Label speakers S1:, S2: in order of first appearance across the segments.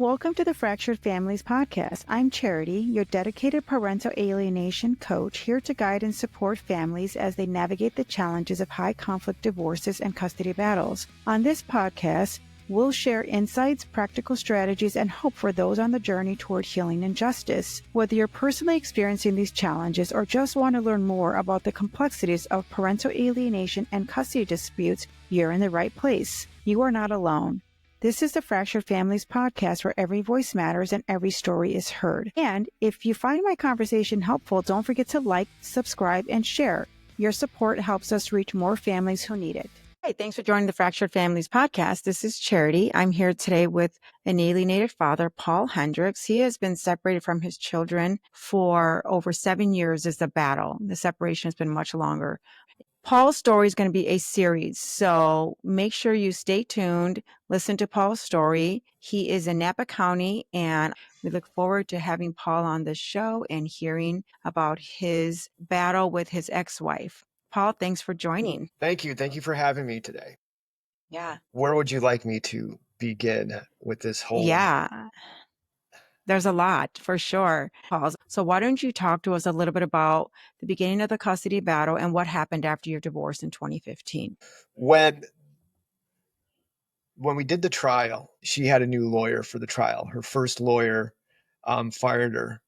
S1: Welcome to the Fractured Families podcast. I'm Charity, your dedicated parental alienation coach, here to guide and support families as they navigate the challenges of high conflict divorces and custody battles. On this podcast, we'll share insights, practical strategies, and hope for those on the journey toward healing and justice. Whether you're personally experiencing these challenges or just want to learn more about the complexities of parental alienation and custody disputes, you're in the right place. You are not alone. This is the Fractured Families podcast, where every voice matters and every story is heard. And if you find my conversation helpful, don't forget to like, subscribe, and share. Your support helps us reach more families who need it. Hey, thanks for joining the Fractured Families podcast. This is Charity. I'm here today with an alienated father, Paul Hendricks. He has been separated from his children for over 7 years as a battle. The separation has been much longer. Paul's story is going to be a series, so make sure you stay tuned, listen to Paul's story. He is in Napa County, and we look forward to having Paul on the show and hearing about his battle with his ex-wife. Paul, thanks for joining.
S2: Thank you. Thank you for having me today.
S1: Yeah.
S2: Where would you like me to begin with this whole?
S1: Yeah. There's a lot, for sure, Paul. So why don't you talk to us a little bit about the beginning of the custody battle and what happened after your divorce in 2015?
S2: When we did the trial, she had a new lawyer for the trial. Her first lawyer fired her,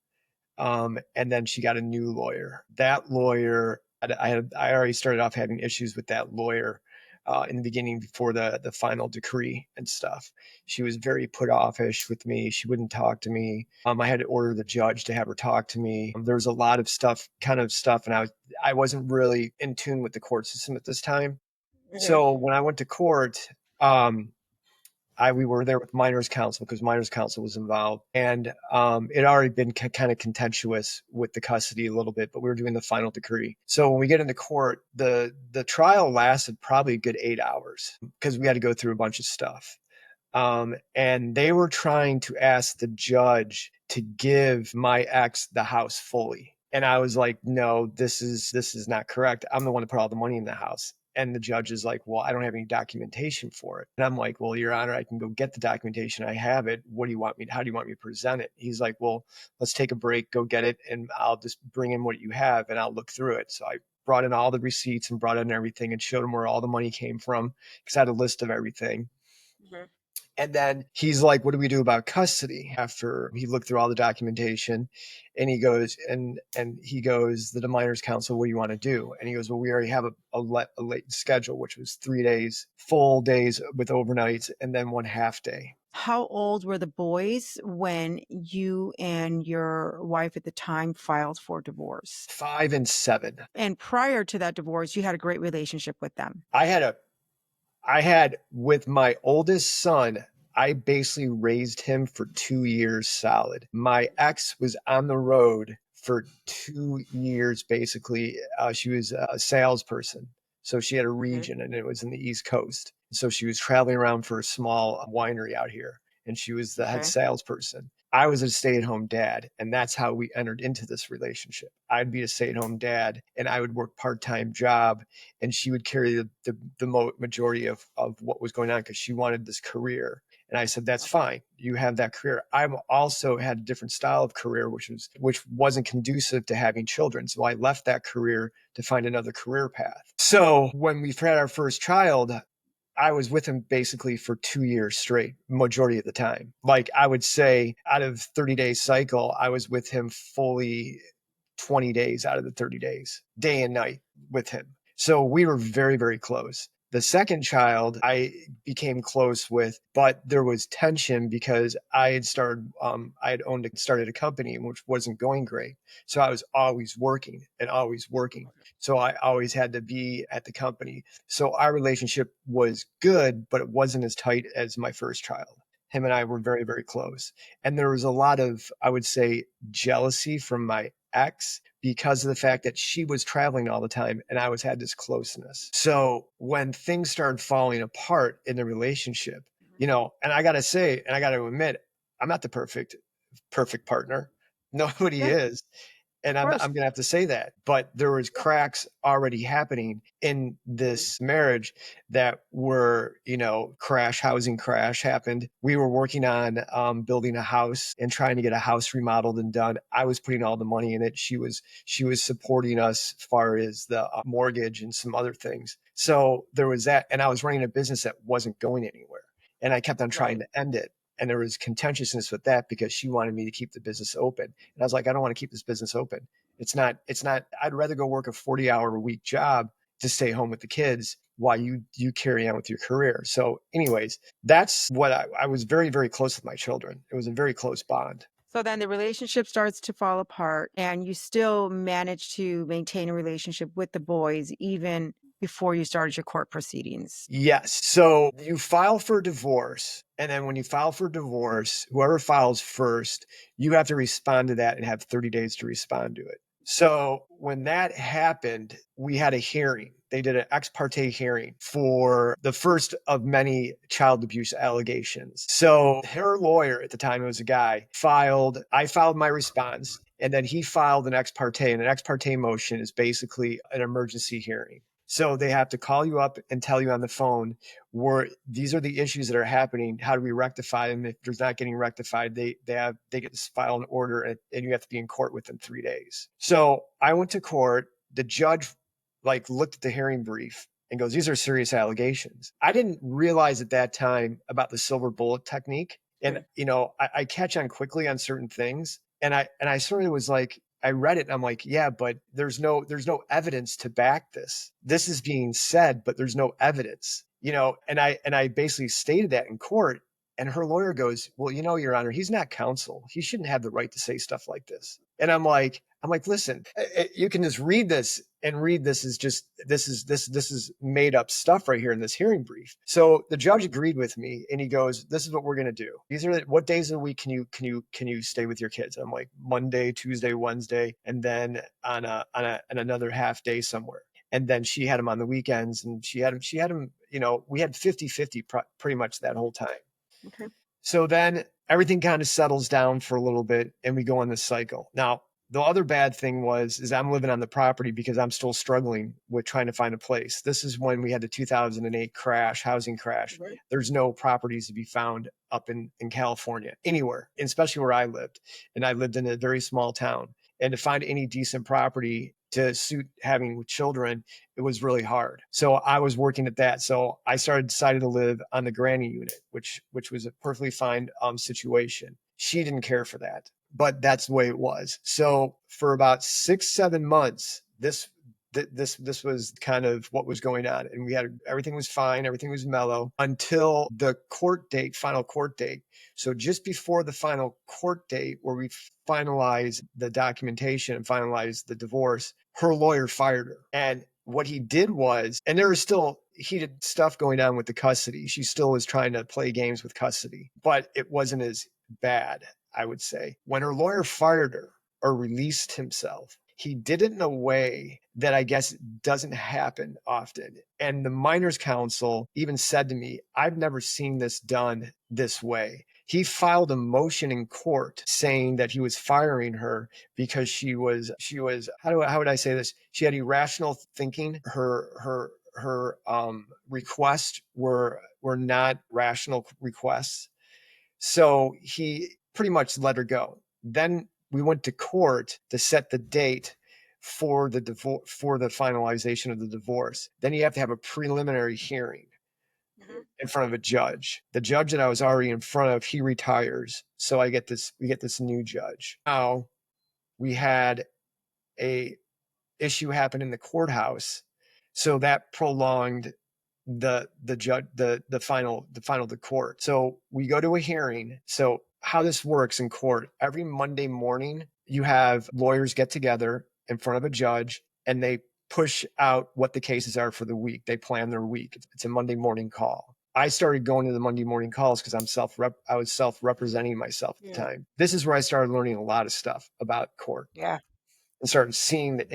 S2: and then she got a new lawyer. That lawyer, I already started off having issues with that lawyer in the beginning before the final decree and stuff. She was very put offish with me. She wouldn't talk to me. I had to order the judge to have her talk to me. There was a lot of stuff, and I wasn't really in tune with the court system at this time. Mm-hmm. So when I went to court, we were there with minors counsel because minors counsel was involved, and it had already been kind of contentious with the custody a little bit, but we were doing the final decree. So when we get into court, the trial lasted probably a good 8 hours because we had to go through a bunch of stuff. And they were trying to ask the judge to give my ex the house fully. And I was like, no, this is not correct. I'm the one that put all the money in the house. And the judge is like, well, I don't have any documentation for it. And I'm like, well, Your Honor, I can go get the documentation. I have it. How do you want me to present it? He's like, well, let's take a break, go get it, and I'll just bring in what you have and I'll look through it. So I brought in all the receipts and brought in everything and showed him where all the money came from because I had a list of everything. Mm-hmm. And then he's like, what do we do about custody? After he looked through all the documentation, and he goes, the minors counsel, what do you want to do? And he goes, well, we already have a late schedule, which was 3 days, full days with overnights, and then 1 half day.
S1: How old were the boys when you and your wife at the time filed for divorce?
S2: 5 and 7.
S1: And prior to that divorce, you had a great relationship with them.
S2: I had with my oldest son, I basically raised him for 2 years solid. My ex was on the road for 2 years, basically. She was a salesperson. So she had a region, and it was in the East Coast. So she was traveling around for a small winery out here, and she was the head salesperson. I was a stay-at-home dad, and that's how we entered into this relationship. I'd be a stay-at-home dad, and I would work part-time job, and she would carry the majority of what was going on because she wanted this career. And I said, that's fine. You have that career. I've also had a different style of career, which wasn't conducive to having children. So I left that career to find another career path. So when we had our first child, I was with him basically for 2 years straight, majority of the time. Like I would say out of 30-day cycle, I was with him fully 20 days out of the 30 days, day and night with him. So we were very, very close. The second child I became close with, but there was tension because I had started a company which wasn't going great. So I was always working. So I always had to be at the company. So our relationship was good, but it wasn't as tight as my first child. Him and I were very, very close. And there was a lot of, I would say, jealousy from my ex because of the fact that she was traveling all the time and I had this closeness. So when things started falling apart in the relationship, and I got to admit, I'm not the perfect partner. Nobody is. And
S1: Of
S2: I'm
S1: course.
S2: going to have to say that. But there was cracks already happening in this marriage that were, housing crash happened. We were working on building a house and trying to get a house remodeled and done. I was putting all the money in it. She was supporting us as far as the mortgage and some other things. So there was that. And I was running a business that wasn't going anywhere. And I kept on trying
S1: Right.
S2: to end it. And there was contentiousness with that because she wanted me to keep the business open. And I was like, I don't want to keep this business open. It's not, I'd rather go work a 40-hour a week job to stay home with the kids while you carry on with your career. So anyways, that's what I was very, very close with my children. It was a very close bond.
S1: So then the relationship starts to fall apart, and you still manage to maintain a relationship with the boys even before you started your court proceedings.
S2: Yes. So you file for divorce. And then when you file for divorce, whoever files first, you have to respond to that and have 30 days to respond to it. So when that happened, we had a hearing. They did an ex parte hearing for the first of many child abuse allegations. So her lawyer at the time, it was a guy, I filed my response, and then he filed an ex parte. And an ex parte motion is basically an emergency hearing. So they have to call you up and tell you on the phone where these are the issues that are happening. How do we rectify them? If there's not getting rectified, they get to file an order, and you have to be in court within 3 days. So I went to court. The judge looked at the hearing brief and goes, "These are serious allegations." I didn't realize at that time about the silver bullet technique. And I catch on quickly on certain things. And I sort of was like, I read it and I'm like, yeah, but there's no evidence to back this. This is being said, but there's no evidence, and I basically stated that in court. And her lawyer goes, "Well, Your Honor, he's not counsel. He shouldn't have the right to say stuff like this." And I'm like, listen, you can just read this and read this is just this is made up stuff right here in this hearing brief. So the judge agreed with me, and he goes, "This is what we're going to do. These are what days of the week can you stay with your kids?" I'm like, Monday, Tuesday, Wednesday, and then on another half day somewhere. And then she had him on the weekends, and she had him, we had 50-50 pretty much that whole time.
S1: Okay.
S2: So then everything kind of settles down for a little bit, and we go on this cycle. Now, the other bad thing is I'm living on the property because I'm still struggling with trying to find a place. This is when we had the 2008 housing crash.
S1: Right.
S2: There's no properties to be found up in California, anywhere, especially where I lived. And I lived in a very small town. And to find any decent property to suit having children, it was really hard. So I was working at that. So I decided to live on the granny unit, which was a perfectly fine situation. She didn't care for that, but that's the way it was. So for about 6-7 months, this was kind of what was going on, and everything was fine, everything was mellow until the final court date. So just before the final court date, where we finalized the documentation and finalized the divorce, her lawyer fired her. And what he did was, and there was still heated stuff going on with the custody. She still was trying to play games with custody, but it wasn't as bad, I would say. When her lawyer fired her or released himself, he did it in a way that I guess doesn't happen often. And the minors counsel even said to me, "I've never seen this done this way." He filed a motion in court saying that he was firing her because she was how would I say this? She had irrational thinking. Her requests were not rational requests. So he pretty much let her go. Then we went to court to set the date for the finalization of the divorce. Then you have to have a preliminary hearing in front of a judge. The judge that I was already in front of, he retires. So we get this new judge. Now we had a issue happen in the courthouse. So that prolonged the final the court. So we go to a hearing. So how this works in court, every Monday morning, you have lawyers get together in front of a judge, and they push out what the cases are for the week. They plan their week. It's a Monday morning call. I started going to the Monday morning calls because I was self-representing myself at the time. This is where I started learning a lot of stuff about court.
S1: Yeah.
S2: And started seeing the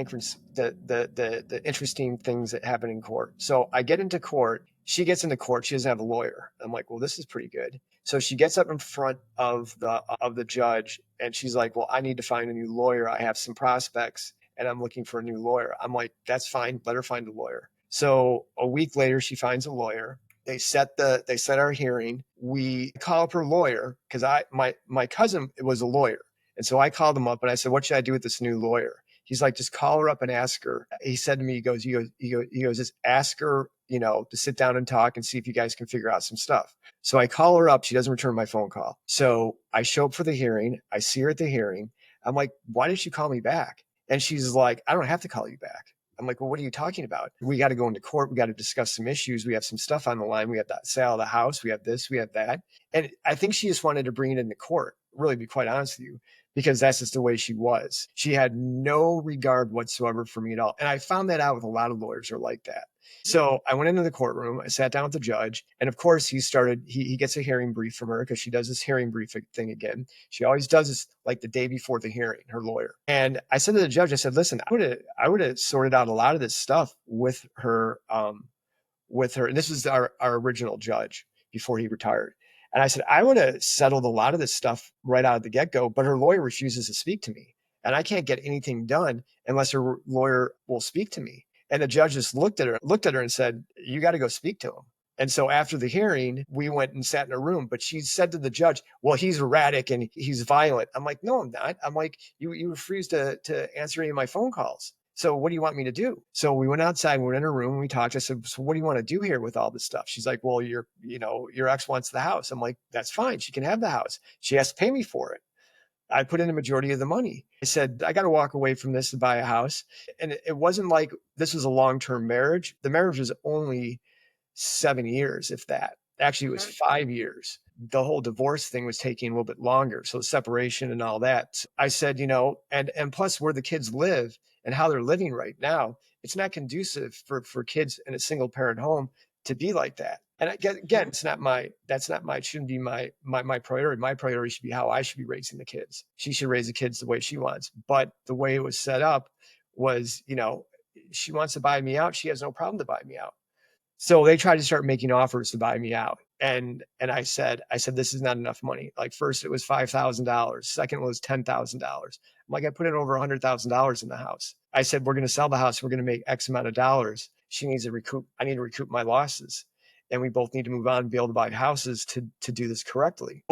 S2: interesting things that happen in court. So I get into court. She gets into court. She doesn't have a lawyer. I'm like, well, this is pretty good. So she gets up in front of the judge and she's like, well, I need to find a new lawyer. I have some prospects and I'm looking for a new lawyer. I'm like, that's fine. Let her find a lawyer. So a week later, she finds a lawyer. They set our hearing. We call up her lawyer because my cousin was a lawyer. And so I called him up and I said, what should I do with this new lawyer? He's like, just call her up and ask her. He said to me, he goes, just ask her, to sit down and talk and see if you guys can figure out some stuff. So I call her up. She doesn't return my phone call. So I show up for the hearing. I see her at the hearing. I'm like, why did you call me back? And she's like, I don't have to call you back. I'm like, well, what are you talking about? We got to go into court. We got to discuss some issues. We have some stuff on the line. We have that sale of the house. We have this, we have that. And I think she just wanted to bring it into court, really, be quite honest with you, because that's just the way she was. She had no regard whatsoever for me at all. And I found that out with a lot of lawyers are like that. So I went into the courtroom, I sat down with the judge, and of course he gets a hearing brief from her because she does this hearing brief thing again. She always does this like the day before the hearing, her lawyer. And I said to the judge, I said, listen, I would have sorted out a lot of this stuff with her. And this was our original judge before he retired. And I said, I would have settled a lot of this stuff right out of the get-go, but her lawyer refuses to speak to me. And I can't get anything done unless her lawyer will speak to me. And the judge just looked at her and said, you got to go speak to him. And so after the hearing, we went and sat in a room, but she said to the judge, well, he's erratic and he's violent. I'm like, no, I'm not. I'm like, you refuse to answer any of my phone calls. So what do you want me to do? So we went outside, we were in a room, and we talked. I said, so what do you want to do here with all this stuff? She's like, well, your ex wants the house. I'm like, that's fine. She can have the house. She has to pay me for it. I put in the majority of the money. I said, I got to walk away from this to buy a house. And it wasn't like this was a long-term marriage. The marriage was only 7 years, if that. Actually, it was 5 years. The whole divorce thing was taking a little bit longer. So separation and all that. I said, and plus where the kids live and how they're living right now, it's not conducive for kids in a single parent home to be like that. And again, it shouldn't be my priority. My priority should be how I should be raising the kids. She should raise the kids the way she wants. But the way it was set up was, she wants to buy me out. She has no problem to buy me out. So they tried to start making offers to buy me out. And I said, this is not enough money. Like first it was $5,000. Second was $10,000. I'm like, I put in over $100,000 in the house. I said, we're going to sell the house. We're going to make X amount of dollars. I need to recoup my losses. And we both need to move on and be able to buy houses to do this correctly.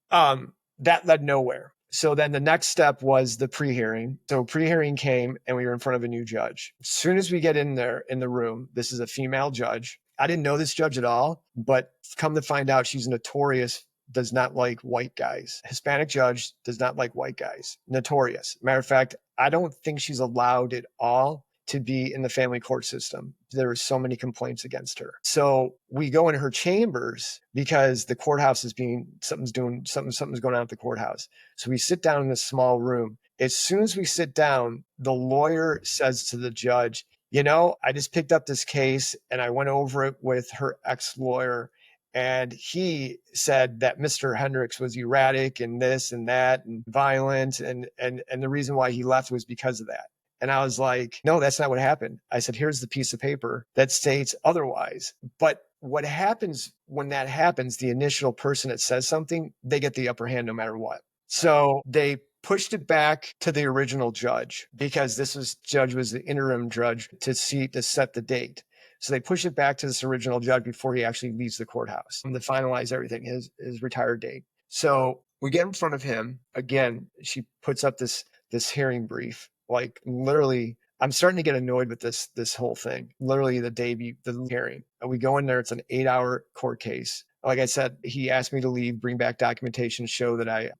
S2: That led nowhere. So then the next step was the pre-hearing. So pre-hearing came and we were in front of a new judge. As soon as we get in there in the room, this is a female judge. I didn't know this judge at all, but come to find out she's notorious, does not like white guys. Hispanic judge does not like white guys. Notorious. Matter of fact, I don't think she's allowed at all to be in the family court system. There were so many complaints against her. So we go in her chambers because the courthouse is something's going on at the courthouse. So we sit down in this small room. As soon as we sit down, the lawyer says to the judge, I just picked up this case and I went over it with her ex-lawyer. And he said that Mr. Hendricks was erratic and this and that and violent. And the reason why he left was because of that. And I was like, no, that's not what happened. I said, here's the piece of paper that states otherwise. But what happens when that happens, the initial person that says something, they get the upper hand no matter what. So they pushed it back to the original judge because judge was the interim judge to set the date. So they pushed it back to this original judge before he actually leaves the courthouse to finalize everything, his retired date. So we get in front of him again. She puts up this hearing brief. Like literally, I'm starting to get annoyed with this whole thing. Literally the hearing. We go in there, it's an 8-hour court case. Like I said, he asked me to leave, bring back documentation, show that I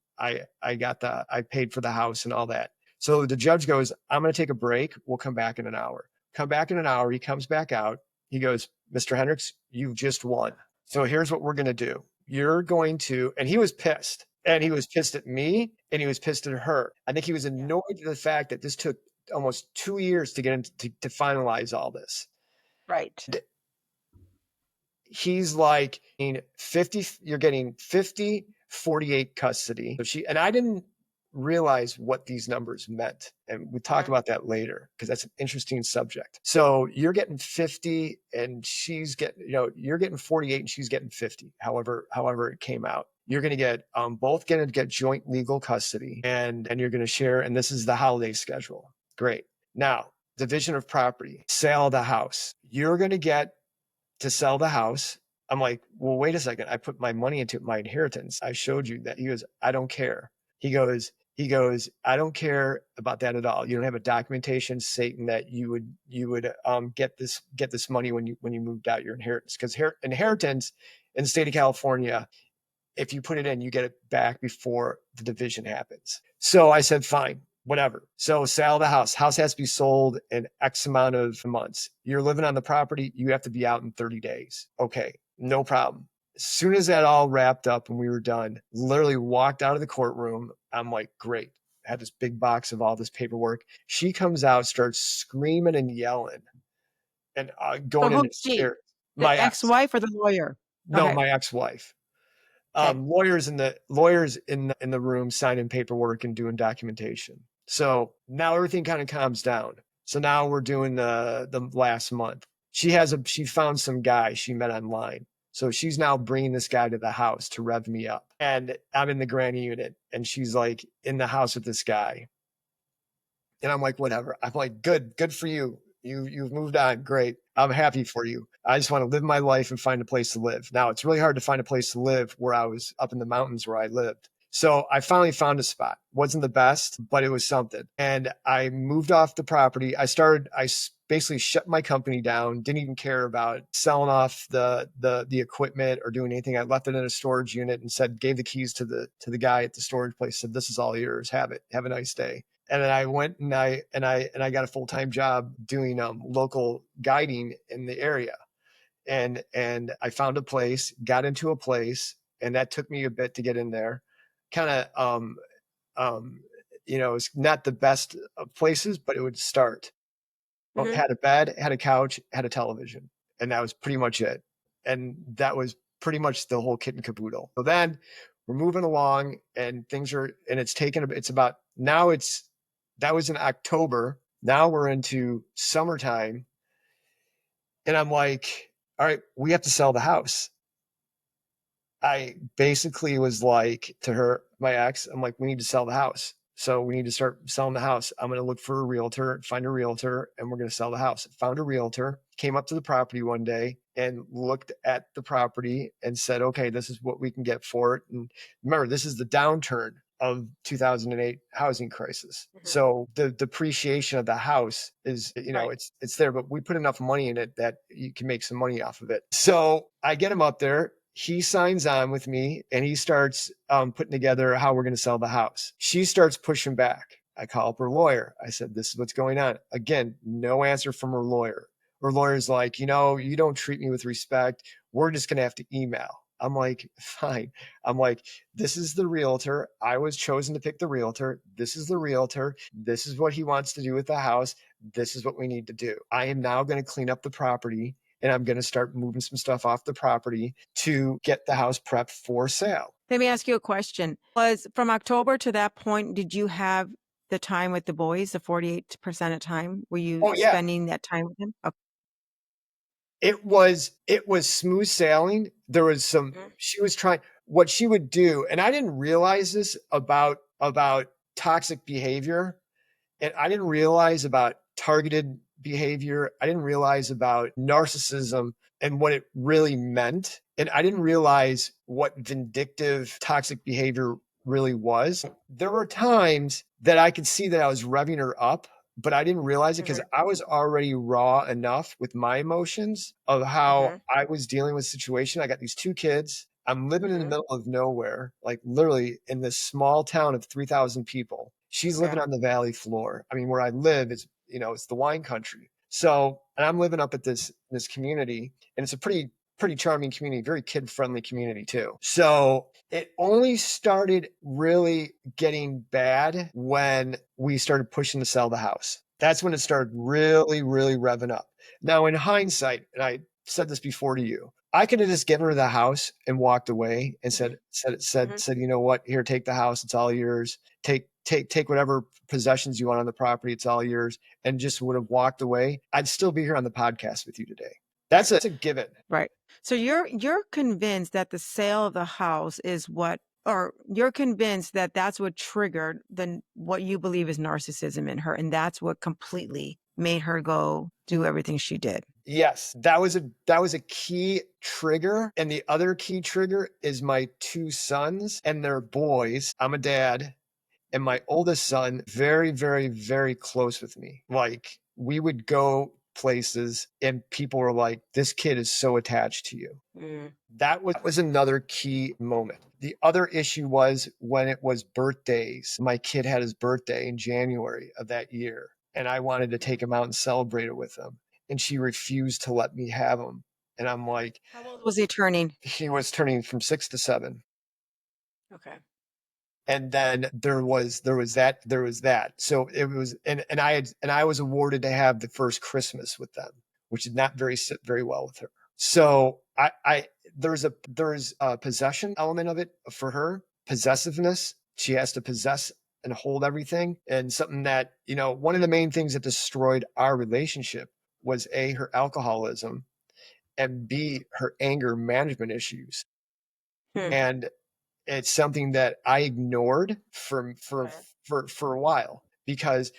S2: paid for the house and all that. So the judge goes, I'm going to take a break. We'll come back in an hour. Come back in an hour. He comes back out. He goes, Mr. Hendricks, you've just won. So here's what we're going to do. You're going to, and he was pissed. And he was pissed at me and he was pissed at her. I think he was annoyed at the fact that this took almost 2 years to get into to finalize all this.
S1: Right.
S2: He's like, you're getting 50, 48 custody. So I didn't realize what these numbers meant. And we talk about that later because that's an interesting subject. So you're getting 50 and she's getting, you're getting 48 and she's getting 50, however it came out. You're going to get, both going to get joint legal custody and you're going to share. And this is the holiday schedule. Great. Now, division of property, sale of the house. You're going to get to sell the house. I'm like, well, wait a second. I put my money into my inheritance. I showed you that. He goes, I don't care. He goes, I don't care about that at all. You don't have a documentation stating that you would get this money when you moved out your inheritance, because inheritance in the state of California, if you put it in, you get it back before the division happens. So I said, fine, whatever. So sell the house. House has to be sold in X amount of months. You're living on the property. You have to be out in 30 days. Okay, no problem. As soon as that all wrapped up and we were done, literally walked out of the courtroom. I'm like, great. I had this big box of all this paperwork. She comes out, starts screaming and yelling and going
S1: So
S2: into
S1: who's she?
S2: my
S1: The ex-wife or the lawyer?
S2: No,
S1: Okay.
S2: my ex-wife.
S1: Okay.
S2: Lawyers in the room signing paperwork and doing documentation. So now everything kind of calms down. So now we're doing the last month. She found some guy she met online. So she's now bringing this guy to the house to rev me up. And I'm in the granny unit and she's like in the house with this guy. And I'm like, whatever. I'm like, good for you. You've moved on. Great. I'm happy for you. I just want to live my life and find a place to live. Now it's really hard to find a place to live where I was up in the mountains where I lived. So I finally found a spot. Wasn't the best, but it was something. And I moved off the property. I basically shut my company down. Didn't even care about selling off the equipment or doing anything. I left it in a storage unit and gave the keys to the guy at the storage place. Said, this is all yours. Have it. Have a nice day. And then I went and I got a full-time job doing local guiding in the area. And I found a place, got into a place, and that took me a bit to get in there. Kind of it's not the best of places, but it would start. Mm-hmm. Had a bed, had a couch, had a television, and that was pretty much it. And that was pretty much the whole kit and caboodle. So then we're moving along and that was in October. Now we're into summertime. And I'm like, all right, we have to sell the house. I basically was like to her, my ex, I'm like, we need to sell the house. So we need to start selling the house. I'm going to look for a realtor, find a realtor, and we're going to sell the house. Found a realtor, came up to the property one day and looked at the property and said, okay, this is what we can get for it. And remember, this is the downturn of 2008 housing crisis. Mm-hmm. So the depreciation of the house is, right. It's there, but we put enough money in it that you can make some money off of it. So I get him up there. He signs on with me and he starts putting together how we're going to sell the house. She starts pushing back. I call up her lawyer. I said, this is what's going on. Again, no answer from her lawyer. Her lawyer's like, you don't treat me with respect. We're just going to have to email. I'm like, fine. I'm like, this is the realtor. I was chosen to pick the realtor. This is the realtor. This is what he wants to do with the house. This is what we need to do. I am now going to clean up the property. And I'm going to start moving some stuff off the property to get the house prepped for sale.
S1: Let me ask you a question. Was from October to that point, did you have the time with the boys, the 48% of time? Were you spending that time with them? Okay.
S2: It was smooth sailing. There was some, she was trying, what she would do, and I didn't realize this about toxic behavior. And I didn't realize about targeted behavior. I didn't realize about narcissism and what it really meant. And I didn't realize what vindictive toxic behavior really was. There were times that I could see that I was revving her up, but I didn't realize it because I was already raw enough with my emotions of how I was dealing with the situation. I got these two kids. I'm living in the middle of nowhere, like literally in this small town of 3,000 people. She's living on the valley floor. I mean, where I live is, it's the wine country. So, and I'm living up at this community, and it's a pretty charming community, very kid-friendly community too. So it only started really getting bad when we started pushing to sell the house. That's when it started really, really revving up. Now, in hindsight, and I said this before to you, I could have just given her the house and walked away and said, you know what, here, take the house. It's all yours. Take take whatever possessions you want on the property. It's all yours. And just would have walked away, I'd still be here on the podcast with you today. That's a given.
S1: Right. So you're convinced that the sale of the house is what, or you're convinced that that's what triggered what you believe is narcissism in her, and that's what completely made her go do everything she did.
S2: Yes, that was a key trigger. And the other key trigger is my two sons and their boys. I'm a dad, and my oldest son, very, very, very close with me. Like, we would go places and people were like, this kid is so attached to you. That was another key moment. The other issue was when it was birthdays. My kid had his birthday in January of that year, and I wanted to take him out and celebrate it with him. And she refused to let me have him. And I'm like,
S1: How old was he turning?
S2: he was turning from 6 to 7.
S1: Okay.
S2: And then there was that. So it was, and I was awarded to have the first Christmas with them, which did not sit very well with her. So there's a possession element of it for her, possessiveness. She has to possess and hold everything. And something that, one of the main things that destroyed our relationship was A, her alcoholism, and B, her anger management issues. And it's something that I ignored for a while, because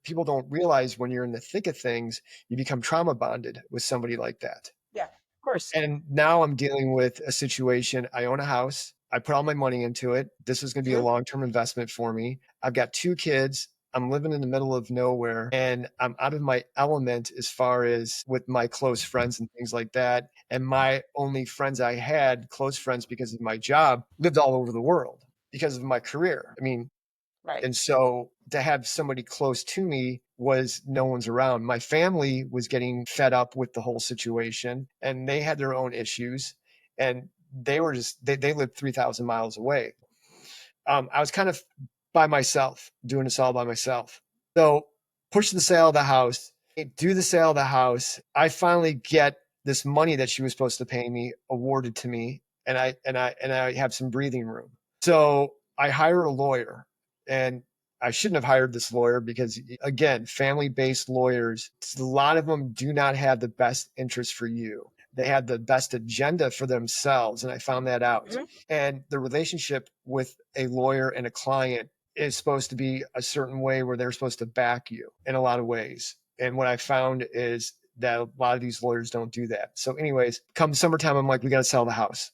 S2: people don't realize when you're in the thick of things, you become trauma bonded with somebody like that.
S1: Yeah, of course.
S2: And now I'm dealing with a situation. I own a house. I put all my money into it. This is going to be a long-term investment for me. I've got 2 kids. I'm living in the middle of nowhere, and I'm out of my element as far as with my close friends and things like that. And my only friends I had, close friends because of my job, lived all over the world because of my career. I mean,
S1: Right.
S2: and so to have somebody close to me was no one's around. My family was getting fed up with the whole situation, and they had their own issues, and they were they lived 3,000 miles away. I was kind of by myself, doing this all by myself. So push the sale of the house, do the sale of the house. I finally get this money that she was supposed to pay me awarded to me, and I have some breathing room. So I hire a lawyer, and I shouldn't have hired this lawyer because, again, family-based lawyers, a lot of them do not have the best interest for you. They have the best agenda for themselves, and I found that out. And the relationship with a lawyer and a client is supposed to be a certain way where they're supposed to back you in a lot of ways. And what I found is that a lot of these lawyers don't do that. So anyways, come summertime, I'm like, we got to sell the house.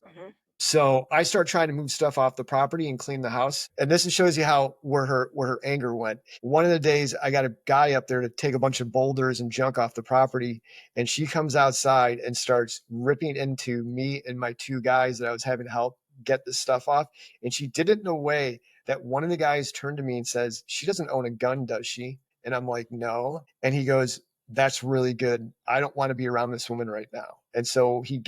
S2: So I start trying to move stuff off the property and clean the house. And this shows you where her anger went. One of the days I got a guy up there to take a bunch of boulders and junk off the property. And she comes outside and starts ripping into me and my 2 guys that I was having to help get this stuff off. And she did it in a way that one of the guys turned to me and says, she doesn't own a gun, does she? And I'm like, no. And he goes, that's really good. I don't want to be around this woman right now. And so he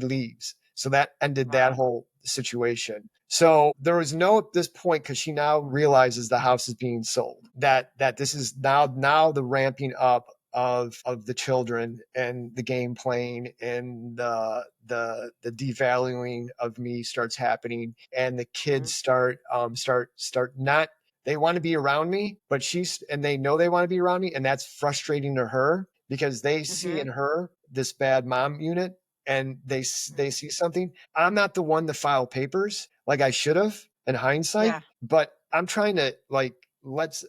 S2: leaves. So that ended that whole situation. So there was no at this point, because she now realizes the house is being sold, that this is now the ramping up of the children and the game playing and the devaluing of me starts happening, and the kids start not, they want to be around me, but they know they want to be around me, and that's frustrating to her because they see in her this bad mom unit, and they see something. I'm not the one to file papers like I should have in hindsight, but I'm trying to let's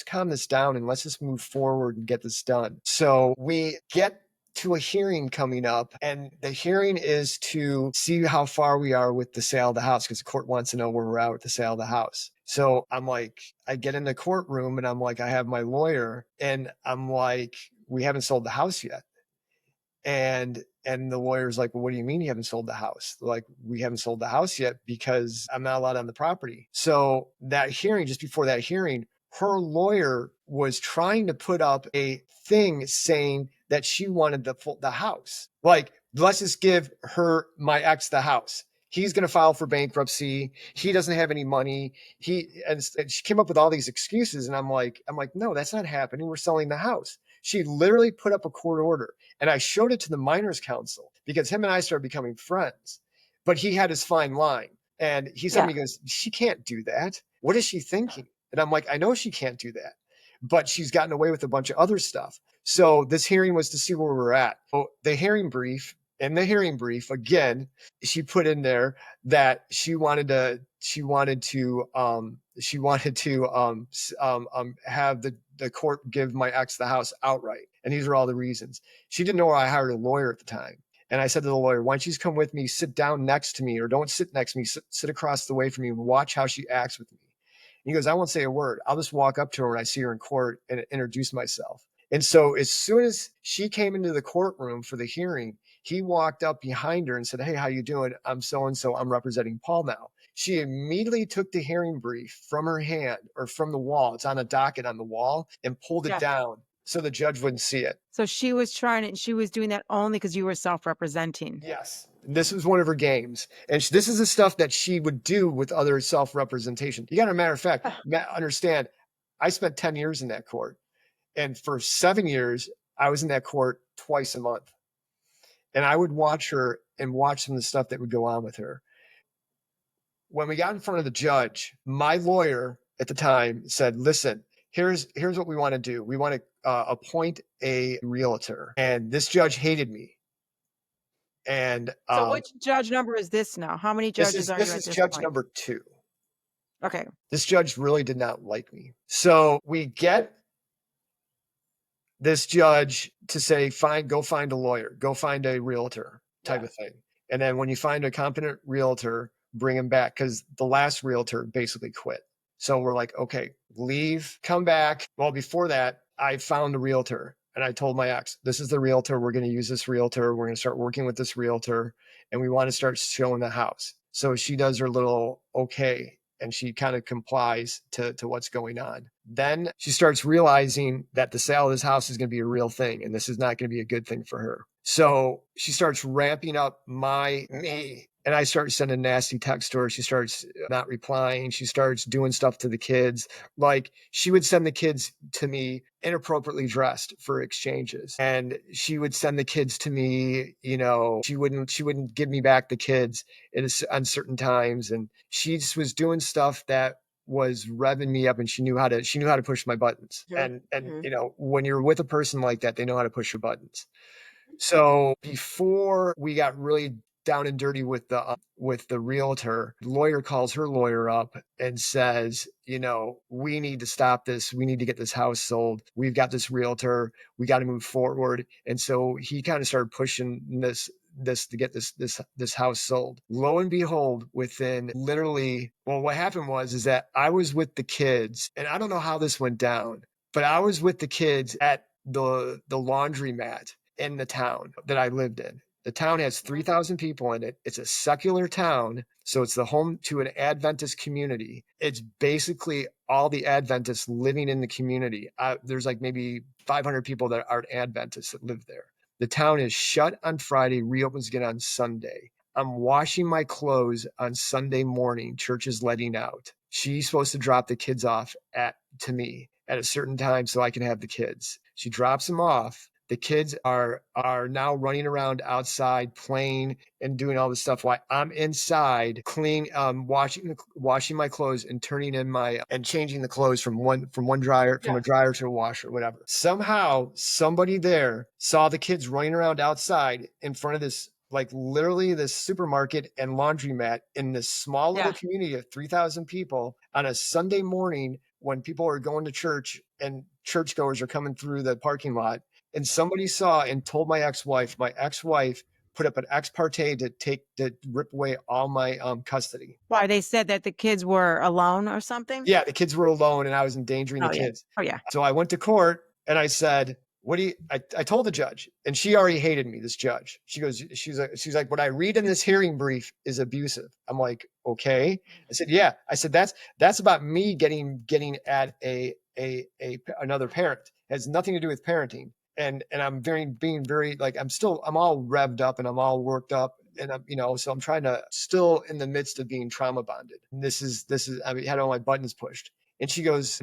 S2: calm this down and let's just move forward and get this done. So we get to a hearing coming up, and the hearing is to see how far we are with the sale of the house, because the court wants to know where we're at with the sale of the house. So I'm like, I get in the courtroom and I'm like, I have my lawyer, and I'm like, we haven't sold the house yet. And the lawyer's like, well, what do you mean you haven't sold the house? Like, we haven't sold the house yet because I'm not allowed on the property. So that hearing, just before that hearing, her lawyer was trying to put up a thing saying that she wanted the house. Like, let's just give my ex the house. He's going to file for bankruptcy. He doesn't have any money. And she came up with all these excuses. And I'm like, no, that's not happening. We're selling the house. She literally put up a court order, and I showed it to the minors counsel because him and I started becoming friends, but he had his fine line. And he said to me, he goes, she can't do that. What is she thinking? And I'm like, I know she can't do that, but she's gotten away with a bunch of other stuff. So this hearing was to see where we're at. So the hearing brief, again, she put in there that she wanted to have the court give my ex the house outright. And these are all the reasons. She didn't know I hired a lawyer at the time. And I said to the lawyer, why don't you just come with me, sit down next to me, or don't sit next to me, sit across the way from me and watch how she acts with me. And he goes, I won't say a word. I'll just walk up to her when I see her in court and introduce myself. And so as soon as she came into the courtroom for the hearing, he walked up behind her and said, hey, how you doing? I'm so-and-so. I'm representing Paul now. She immediately took the hearing brief from her hand or from the wall. It's on a docket on the wall, and pulled it down so the judge wouldn't see it.
S1: So she was doing that only because you were self-representing.
S2: Yes. This was one of her games. And this is the stuff that she would do with other self-representation. You got to, matter of fact, understand, I spent 10 years in that court. And for 7 years, I was in that court twice a month. And I would watch her and watch some of the stuff that would go on with her. When we got in front of the judge, my lawyer at the time said, listen, here's what we want to do. We want to appoint a realtor. And this judge hated me. And
S1: so which judge number is this now? How many judges are you at this point? This is
S2: judge number 2.
S1: Okay.
S2: This judge really did not like me. So we get this judge to say, fine, go find a lawyer, go find a realtor type of thing. And then when you find a competent realtor, bring him back, because the last realtor basically quit. So we're like, okay, leave, come back. Well, before that, I found a realtor and I told my ex, this is the realtor. We're going to use this realtor. We're going to start working with this realtor and we want to start showing the house. So she does her little okay, and she kind of complies to what's going on. Then she starts realizing that the sale of this house is going to be a real thing, and this is not going to be a good thing for her. So she starts ramping up me, and I start sending nasty texts to her. She starts not replying. She starts doing stuff to the kids. Like, she would send the kids to me inappropriately dressed for exchanges. And she would send the kids to me, she wouldn't give me back the kids on certain times. And she just was doing stuff that was revving me up, and she knew how to push my buttons. And when you're with a person like that, they know how to push your buttons. So before we got really down and dirty with the realtor, the lawyer calls her lawyer up and says, we need to stop this. We need to get this house sold. We've got this realtor. We got to move forward. And so he kind of started pushing this to get this house sold. Lo and behold, within literally, what happened is that I was with the kids, and I don't know how this went down, but I was with the kids at the laundromat in the town that I lived in. The town has 3,000 people in it. It's a secular town, so it's the home to an Adventist community. It's basically all the Adventists living in the community. There's like maybe 500 people that aren't Adventists that live there. The town is shut on Friday, reopens again on Sunday. I'm washing my clothes on Sunday morning. Church is letting out. She's supposed to drop the kids off to me at a certain time so I can have the kids. She drops them off. The kids are now running around outside playing and doing all this stuff while I'm inside washing my clothes and turning in and changing the clothes from a dryer to a washer, whatever. Somehow somebody there saw the kids running around outside in front of this, like literally this supermarket and laundromat in this small little community of 3,000 people on a Sunday morning when people are going to church and churchgoers are coming through the parking lot. And somebody saw and told my ex-wife. My ex-wife put up an ex parte to rip away all my custody.
S1: Why? They said that the kids were alone or something?
S2: Yeah, the kids were alone and I was endangering the kids.
S1: Oh, yeah.
S2: So I went to court and I said, I told the judge, and she already hated me, this judge. She's like, what I read in this hearing brief is abusive. I'm like, okay. I said, yeah. I said, that's about me getting at another parent. It has nothing to do with parenting. And I'm being very like, I'm all revved up and I'm all worked up, and so I'm trying to, still in the midst of being trauma bonded. And this is, I had all my buttons pushed. And she goes,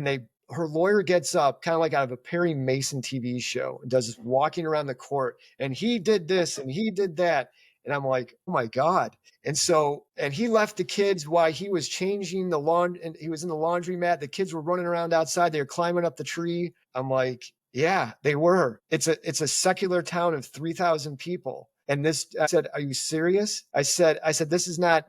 S2: her lawyer gets up kind of like out of a Perry Mason TV show and does this walking around the court. And he did this and he did that. And I'm like, oh my God. And he left the kids while he was changing the lawn, and he was in the laundromat. The kids were running around outside. They were climbing up the tree. I'm like, yeah, they were. It's a secular town of 3,000 people. And this, I said, are you serious? I said, this is not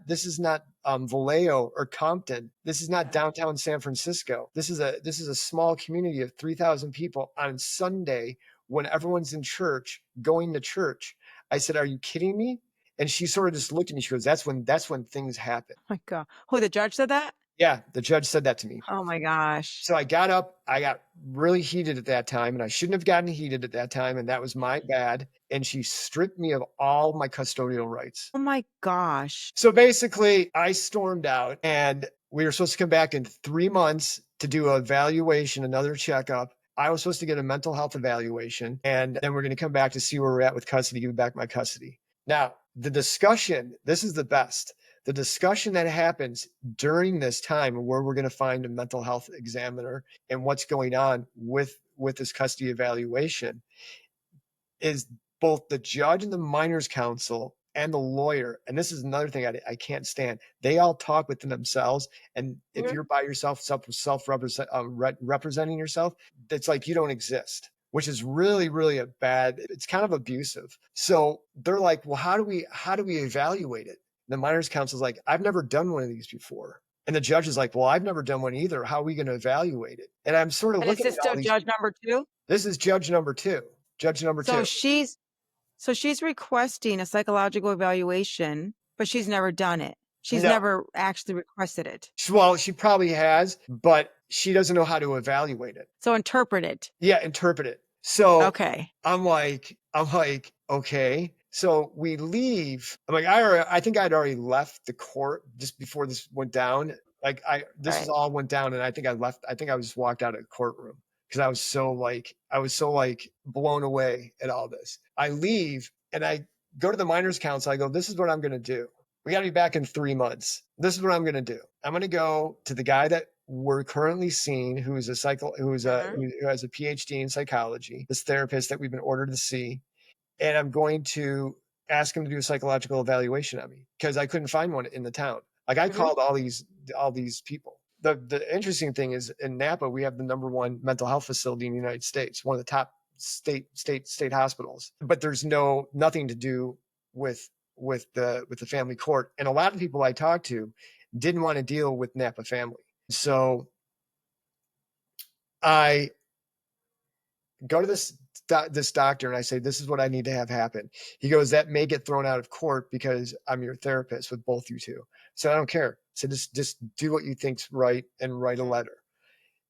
S2: Vallejo or Compton. This is not downtown San Francisco. This is a small community of 3,000 people on Sunday when everyone's in church, going to church. I said, are you kidding me? And she sort of just looked at me. She goes, that's when things happen.
S1: Oh my God. Oh, the judge said that?
S2: Yeah, the judge said that to me.
S1: Oh my gosh.
S2: So I got up, I got really heated at that time, and I shouldn't have gotten heated at that time, and that was my bad. And she stripped me of all my custodial rights.
S1: Oh my gosh.
S2: So basically, I stormed out, and we were supposed to come back in 3 months to do an evaluation, another checkup. I was supposed to get a mental health evaluation, and then we're going to come back to see where we're at with custody, give back my custody. Now, the discussion, this is the best. The discussion that happens during this time where we're going to find a mental health examiner and what's going on with this custody evaluation is both the judge and the minors counsel and the lawyer. And this is another thing I can't stand. They all talk within themselves. And if you're by yourself, representing yourself, it's like you don't exist, which is really, really it's kind of abusive. So they're like, well, how do we evaluate it? The minors counsel is like, I've never done one of these before. And the judge is like, well, I've never done one either. How are we going to evaluate it? And I'm sort of looking at
S1: is this still judge number 2?
S2: This is judge number 2. Judge number 2.
S1: So she's requesting a psychological evaluation, but she's never done it. She's never actually requested it.
S2: Well, she probably has, but she doesn't know how to evaluate it.
S1: So interpret it.
S2: Yeah, interpret it. So
S1: okay.
S2: I'm like, okay. So we leave. I'm like, I think I'd already left the court just before this went down. Like this all went down, and I think I left. I think I just walked out of the courtroom because I was so blown away at all this. I leave and I go to the minors counsel. I go, this is what I'm going to do. We got to be back in 3 months. This is what I'm going to do. I'm going to go to the guy that we're currently seeing, who has a PhD in psychology, this therapist that we've been ordered to see. And I'm going to ask him to do a psychological evaluation on me because I couldn't find one in the town. Like I called all these people. The interesting thing is in Napa, we have the #1 mental health facility in the United States, one of the top state hospitals. But there's nothing to do with the family court. And a lot of people I talked to didn't want to deal with Napa family. So I go to this doctor and I say, this is what I need to have happen. He goes, that may get thrown out of court because I'm your therapist with both you two. So I don't care. So just do what you think's right and write a letter,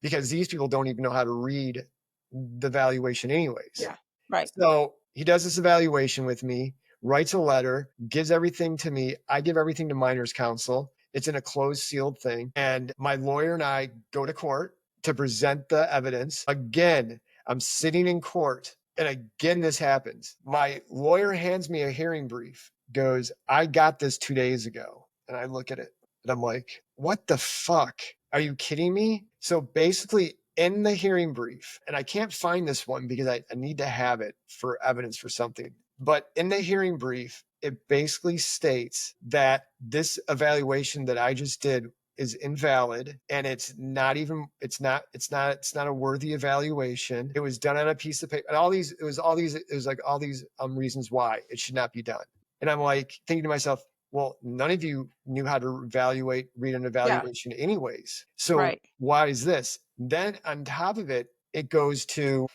S2: because these people don't even know how to read the evaluation anyways.
S1: Yeah. Right.
S2: So he does this evaluation with me, writes a letter, gives everything to me. I give everything to minors counsel. It's in a closed sealed thing. And my lawyer and I go to court to present the evidence. Again, I'm sitting in court, and again, this happens. My lawyer hands me a hearing brief, goes, I got this 2 days ago. And I look at it, and I'm like, what the fuck? Are you kidding me? So basically, in the hearing brief, and I can't find this one because I need to have it for evidence for something. But in the hearing brief, it basically states that this evaluation that I just did is invalid, and it's not a worthy evaluation. It was done on a piece of paper, and all these reasons why it should not be done. And I'm like thinking to myself, well, none of you knew how to read an evaluation anyways. So why is this? Then on top of it, it goes to,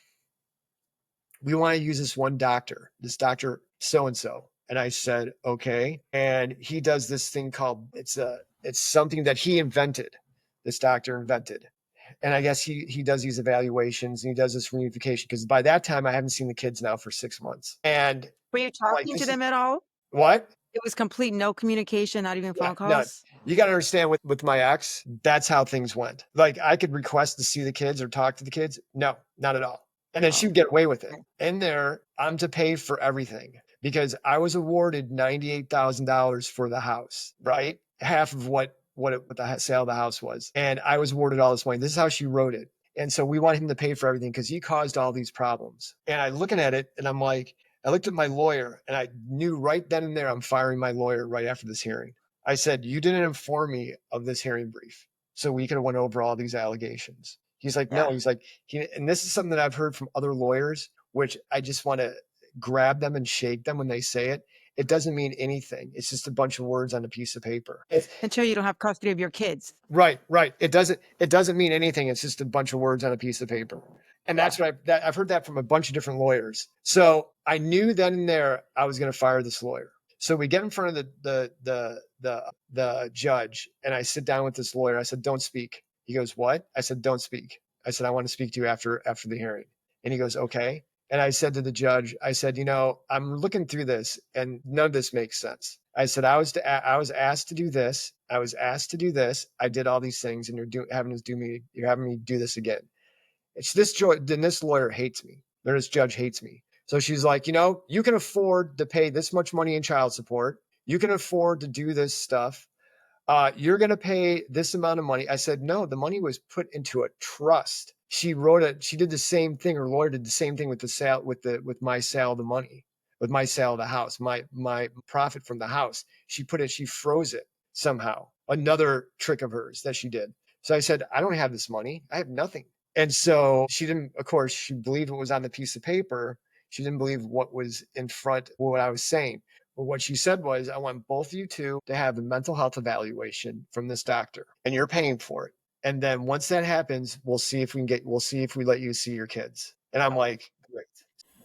S2: we want to use this one doctor, this doctor so-and-so. And I said, okay. And he does this thing called, it's something that he invented, this doctor invented. And I guess he does these evaluations, and he does this reunification, because by that time I haven't seen the kids now for 6 months. And
S1: were you talking to them at all?
S2: What?
S1: It was complete no communication, not even phone calls?
S2: None. You got to understand, with my ex, that's how things went. Like, I could request to see the kids or talk to the kids. No, not at all. And then she would get away with it. In there, I'm to pay for everything, because I was awarded $98,000 for the house, right? Half of what the sale of the house was. And I was awarded all this money. This is how she wrote it. And so we want him to pay for everything because he caused all these problems. And I'm looking at it and I'm like, I looked at my lawyer and I knew right then and there I'm firing my lawyer right after this hearing. I said, you didn't inform me of this hearing brief, so we could have went over all these allegations. He's like, no, he's like, and this is something that I've heard from other lawyers, which I just want to grab them and shake them when they say it. It doesn't mean anything. It's just a bunch of words on a piece of paper.
S1: Until you don't have custody of your kids.
S2: Right. It doesn't mean anything. It's just a bunch of words on a piece of paper. And that's what I've heard that from a bunch of different lawyers. So I knew then and there I was going to fire this lawyer. So we get in front of the judge, and I sit down with this lawyer. I said, don't speak. He goes, what? I said, don't speak. I said, I want to speak to you after the hearing. And he goes, okay. And I said to the judge, I said, I'm looking through this and none of this makes sense. I said, I was asked to do this. I was asked to do this. I did all these things, and you're having me do this again. It's this lawyer hates me. This judge hates me. So she's like, you can afford to pay this much money in child support. You can afford to do this stuff. You're going to pay this amount of money. I said, no, the money was put into a trust. She did the same thing. Her lawyer did the same thing with my sale of the money, with my sale of the house, my profit from the house. She froze it somehow. Another trick of hers that she did. So I said, I don't have this money. I have nothing. And so she didn't, of course, she believed what was on the piece of paper. She didn't believe what was in front, what I was saying. But what she said was, I want both of you two to have a mental health evaluation from this doctor, and you're paying for it. And then once that happens, we'll see if we let you see your kids. And I'm like, great.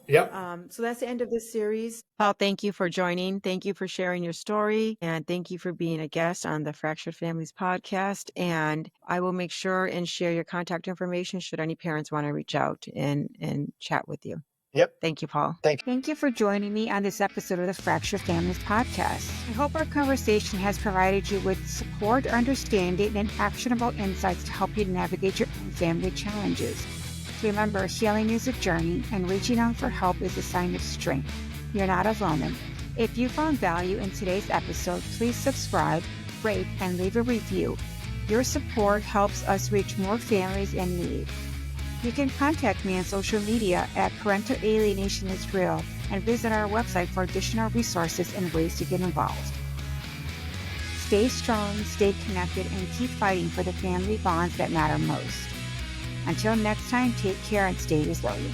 S2: Yep.
S1: So that's the end of this series. Paul, thank you for joining. Thank you for sharing your story. And thank you for being a guest on the Fractured Families podcast. And I will make sure and share your contact information should any parents want to reach out and chat with you.
S2: Yep.
S1: Thank you, Paul.
S2: Thank
S1: you for joining me on this episode of the Fractured Families podcast. I hope our conversation has provided you with support, understanding, and actionable insights to help you navigate your own family challenges. Remember, healing is a journey, and reaching out for help is a sign of strength. You're not alone. If you found value in today's episode, please subscribe, rate, and leave a review. Your support helps us reach more families in need. You can contact me on social media at Parental Alienation is Real, and visit our website for additional resources and ways to get involved. Stay strong, stay connected, and keep fighting for the family bonds that matter most. Until next time, take care and stay resilient.